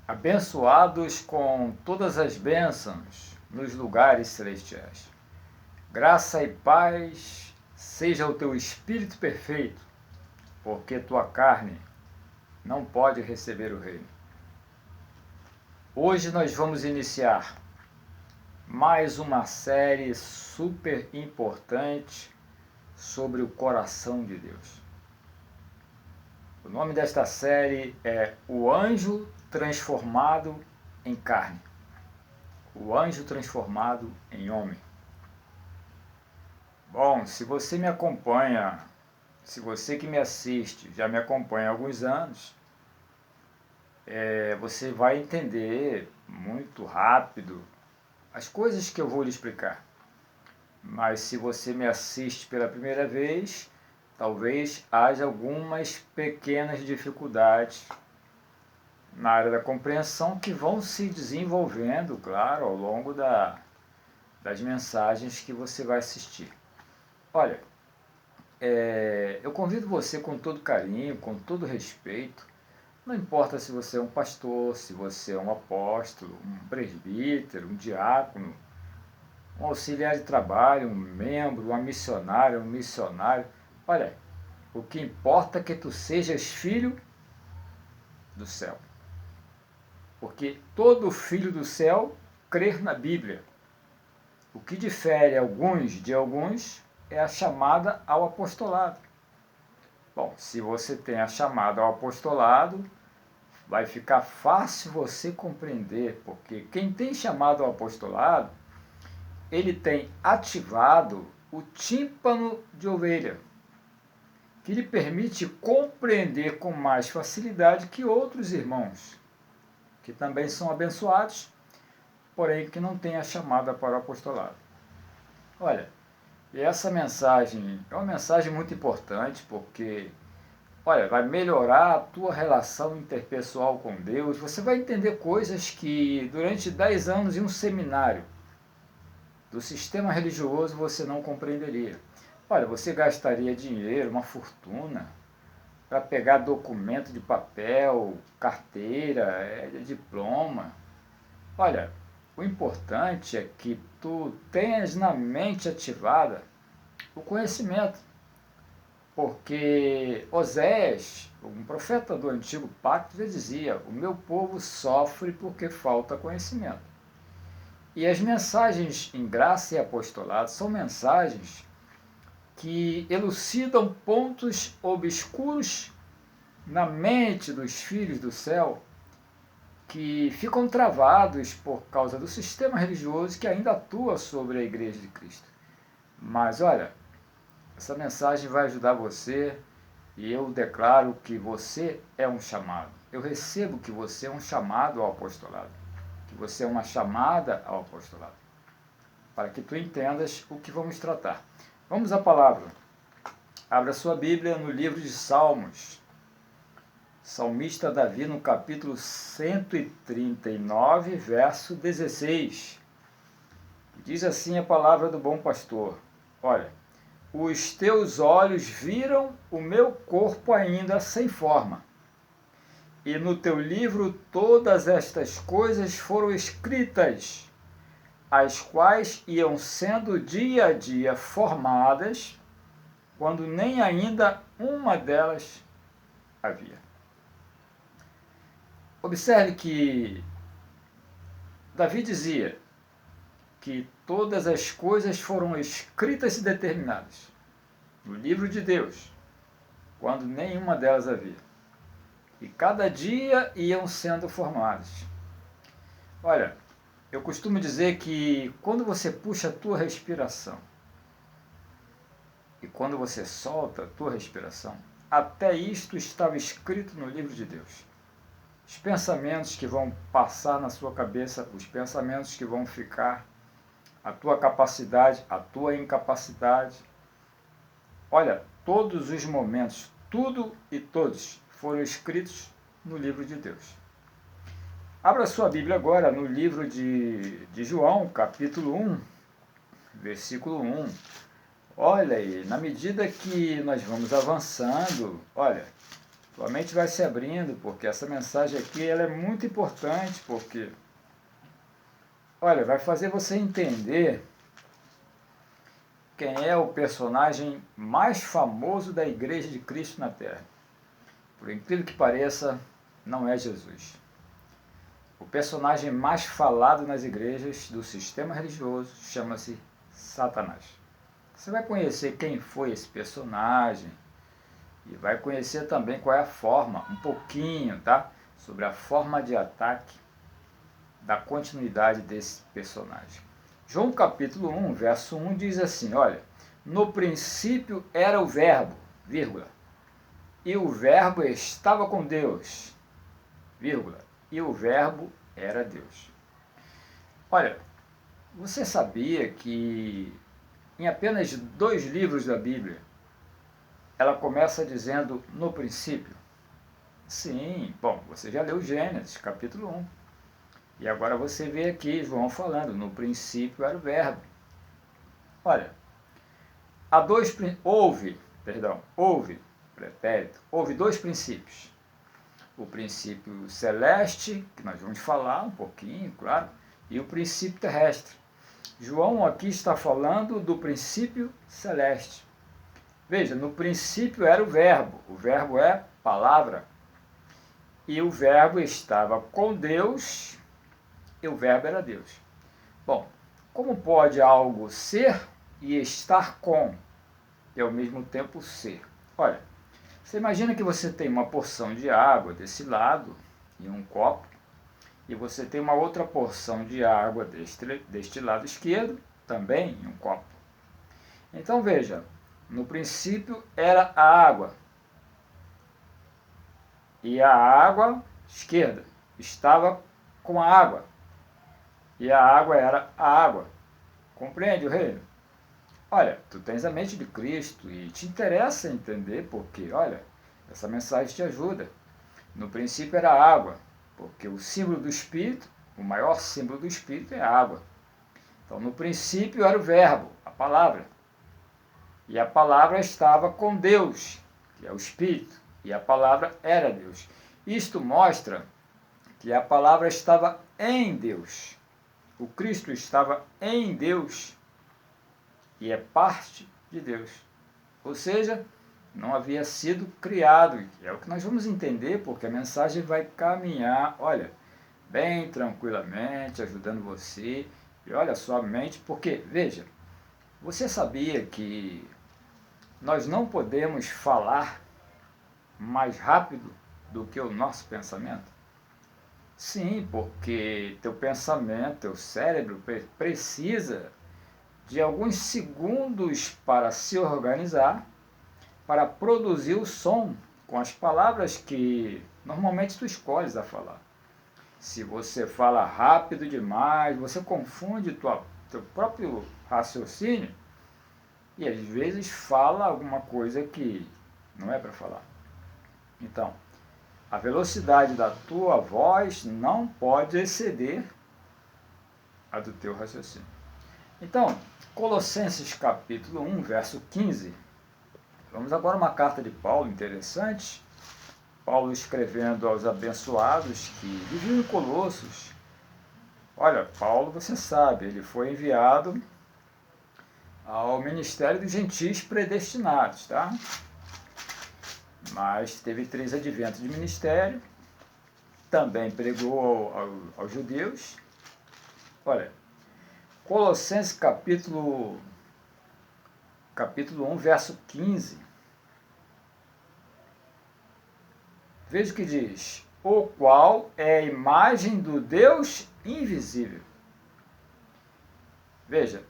abençoados com todas as bênçãos nos lugares celestiais. Graça e paz seja o teu espírito perfeito, porque tua carne não pode receber o reino. Hoje nós vamos iniciar mais uma série super importante sobre o coração de Deus. O nome desta série é O Anjo Transformado em Carne. O Anjo Transformado em Homem. Bom, se você me acompanha, se você que me assiste já me acompanha há alguns anos, você vai entender muito rápido as coisas que eu vou lhe explicar. Mas se você me assiste pela primeira vez, talvez haja algumas pequenas dificuldades na área da compreensão que vão se desenvolvendo, claro, ao longo das mensagens que você vai assistir. Olha, eu convido você com todo carinho, com todo respeito, não importa se você é um pastor, se você é um apóstolo, um presbítero, um diácono, um auxiliar de trabalho, um membro, uma missionária, um missionário. Olha, o que importa é que tu sejas filho do céu. Porque todo filho do céu crê na Bíblia. O que difere alguns de alguns é a chamada ao apostolado. Bom, se você tem a chamada ao apostolado, vai ficar fácil você compreender, porque quem tem chamado ao apostolado, ele tem ativado o tímpano de ovelha, que lhe permite compreender com mais facilidade que outros irmãos, que também são abençoados, porém que não têm a chamada para o apostolado. Olha, e essa mensagem é uma mensagem muito importante, porque, olha, vai melhorar a tua relação interpessoal com Deus, você vai entender coisas que durante 10 anos em um seminário do sistema religioso você não compreenderia. Olha, você gastaria dinheiro, uma fortuna, para pegar documento de papel, carteira, diploma. Olha, o importante é que tu tenhas na mente ativada o conhecimento. Porque Oséias, um profeta do antigo pacto, já dizia: o meu povo sofre porque falta conhecimento. E as mensagens em graça e apostolado são mensagens que elucidam pontos obscuros na mente dos filhos do céu que ficam travados por causa do sistema religioso que ainda atua sobre a Igreja de Cristo. Mas olha, essa mensagem vai ajudar você e eu declaro que você é um chamado. Eu recebo que você é um chamado ao apostolado, que você é uma chamada ao apostolado, para que tu entendas o que vamos tratar. Vamos à palavra. Abra sua Bíblia no livro de Salmos. Salmista Davi, no capítulo 139, verso 16. Diz assim a palavra do bom pastor: olha, os teus olhos viram o meu corpo ainda sem forma, e no teu livro todas estas coisas foram escritas, as quais iam sendo dia a dia formadas, quando nem ainda uma delas havia. Observe que Davi dizia que todas as coisas foram escritas e determinadas no livro de Deus, quando nenhuma delas havia. E cada dia iam sendo formadas. Olha, eu costumo dizer que quando você puxa a tua respiração e quando você solta a tua respiração, até isto estava escrito no livro de Deus. Os pensamentos que vão passar na sua cabeça, os pensamentos que vão ficar, a tua capacidade, a tua incapacidade. Olha, todos os momentos, tudo e todos foram escritos no livro de Deus. Abra sua Bíblia agora no livro de João, capítulo 1, versículo 1. Olha aí, na medida que nós vamos avançando, olha, tua mente vai se abrindo, porque essa mensagem aqui ela é muito importante, porque, olha, vai fazer você entender quem é o personagem mais famoso da Igreja de Cristo na Terra. Por incrível que pareça, não é Jesus. O personagem mais falado nas igrejas do sistema religioso chama-se Satanás. Você vai conhecer quem foi esse personagem e vai conhecer também qual é a forma, um pouquinho, tá? Sobre a forma de ataque da continuidade desse personagem. João capítulo 1, verso 1 diz assim, olha, no princípio era o verbo, vírgula, e o verbo estava com Deus, vírgula, e o verbo era Deus. Olha, você sabia que em apenas 2 livros da Bíblia, ela começa dizendo no princípio? Sim, bom, você já leu Gênesis, capítulo 1. E agora você vê aqui João falando, no princípio era o verbo. Olha, houve 2 princípios. O princípio celeste, que nós vamos falar um pouquinho, claro, e o princípio terrestre. João aqui está falando do princípio celeste. Veja, no princípio era o verbo é palavra, e o verbo estava com Deus, e o verbo era Deus. Bom, como pode algo ser e estar com, e ao mesmo tempo ser? Olha, você imagina que você tem uma porção de água desse lado, em um copo, e você tem uma outra porção de água deste lado esquerdo, também em um copo. Então veja, no princípio era a água, e a água esquerda estava com a água, e a água era a água. Compreende o reino? Olha, tu tens a mente de Cristo e te interessa entender porque, olha, essa mensagem te ajuda. No princípio era a água, porque o símbolo do Espírito, o maior símbolo do Espírito é a água. Então, no princípio era o verbo, a palavra. E a palavra estava com Deus, que é o Espírito, e a palavra era Deus. Isto mostra que a palavra estava em Deus. O Cristo estava em Deus e é parte de Deus. Ou seja, não havia sido criado. É o que nós vamos entender, porque a mensagem vai caminhar, olha, bem tranquilamente, ajudando você. E olha sua mente, porque, veja, você sabia que nós não podemos falar mais rápido do que o nosso pensamento? Sim, porque teu pensamento, teu cérebro precisa de alguns segundos para se organizar, para produzir o som com as palavras que normalmente tu escolhes a falar. Se você fala rápido demais, você confunde teu próprio raciocínio e às vezes fala alguma coisa que não é para falar. Então, a velocidade da tua voz não pode exceder a do teu raciocínio. Então, Colossenses capítulo 1, verso 15. Vamos agora a uma carta de Paulo interessante. Paulo escrevendo aos abençoados que viviam em Colossos. Olha, Paulo, você sabe, ele foi enviado ao ministério dos gentios predestinados, tá? Mas teve 3 adventos de ministério, também pregou aos judeus. Olha, Colossenses capítulo 1, verso 15. Veja o que diz: o qual é a imagem do Deus invisível. Veja,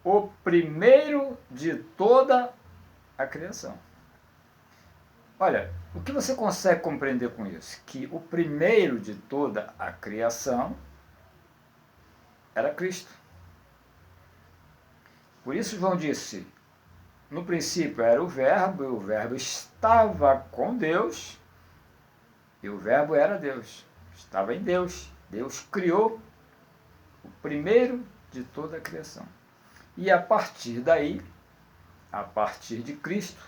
o primeiro de toda a criação. Olha, o que você consegue compreender com isso? Que o primeiro de toda a criação era Cristo. Por isso João disse, no princípio era o verbo, e o verbo estava com Deus, e o verbo era Deus, estava em Deus. Deus criou o primeiro de toda a criação. E a partir daí, a partir de Cristo,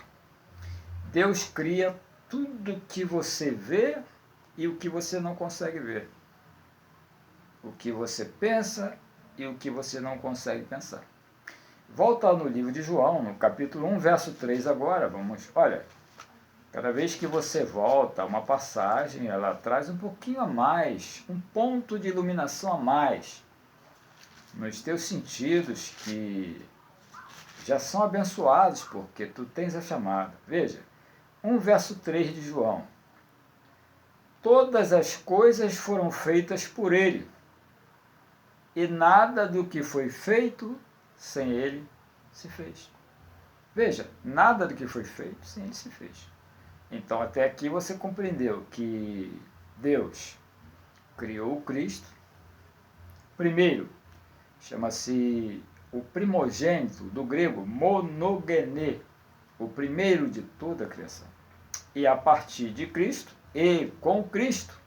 Deus cria tudo que você vê e o que você não consegue ver. O que você pensa e o que você não consegue pensar. Volta no livro de João, no capítulo 1, verso 3 agora, olha, cada vez que você volta a uma passagem, ela traz um pouquinho a mais, um ponto de iluminação a mais nos teus sentidos que já são abençoados porque tu tens a chamada. Veja, 1 verso 3 de João. Todas as coisas foram feitas por ele, e nada do que foi feito sem ele se fez. Veja, nada do que foi feito sem ele se fez. Então, até aqui você compreendeu que Deus criou o Cristo. Primeiro, chama-se o primogênito, do grego, monogene, o primeiro de toda a criação. E a partir de Cristo, e com Cristo,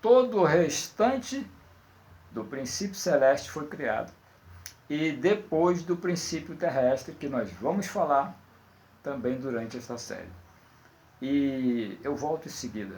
todo o restante do princípio celeste foi criado. E depois do princípio terrestre, que nós vamos falar também durante esta série. E eu volto em seguida.